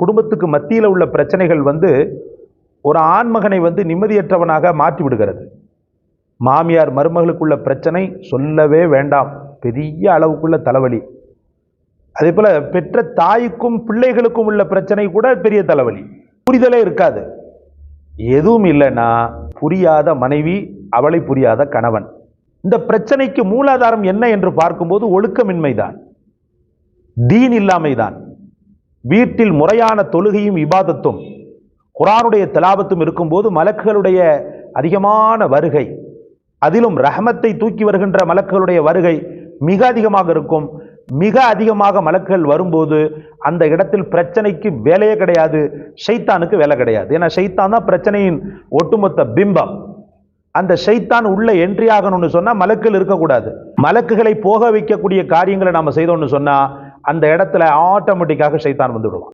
குடும்பத்துக்கு மத்தியில் உள்ள பிரச்சனைகள் ஒரு ஆண்மகனை நிம்மதியற்றவனாக மாற்றி விடுகிறது. மாமியார் மருமகளுக்குள்ள பிரச்சனை சொல்லவே வேண்டாம், பெரிய அளவுக்குள்ள தலைவலி. அதே போல பெற்ற தாய்க்கும் பிள்ளைகளுக்கும் உள்ள பிரச்சனை கூட பெரிய தலைவலி. புரிதலே இருக்காது. எதுவும் இல்லைன்னா புரியாத மனைவி, அவளை புரியாத கணவன். இந்த பிரச்சனைக்கு மூலாதாரம் என்ன என்று பார்க்கும்போது ஒழுக்கமின்மைதான், தீன் இல்லாமைதான். வீட்டில் முறையான தொழுகையும் இபாதத்தும் குர்ஆனுடைய திலாவத்தும் இருக்கும்போது மலக்குகளுடைய அதிகமான வருகை, அதிலும் ரஹமத்தை தூக்கி வருகின்ற மலக்குகளுடைய வருகை மிக அதிகமாக இருக்கும். மிக அதிகமாக மலக்குகள் வரும்போது அந்த இடத்தில் பிரச்சனைக்கு வேலையே கிடையாது, ஷைத்தானுக்கு வேலை கிடையாது. ஏன்னா ஷைத்தான் தான் பிரச்சனையின் ஒட்டுமொத்த பிம்பம். அந்த ஷைத்தான் உள்ள என்ட்ரி ஆகணும்னு சொன்னா மலக்குகள் இருக்கக்கூடாது. மலக்குகளை போக வைக்கக்கூடிய காரியங்களை நாம செய்தோம்னு சொன்னா அந்த இடத்துல ஆட்டோமேட்டிக்காக ஷைத்தான் வந்துடுவான்.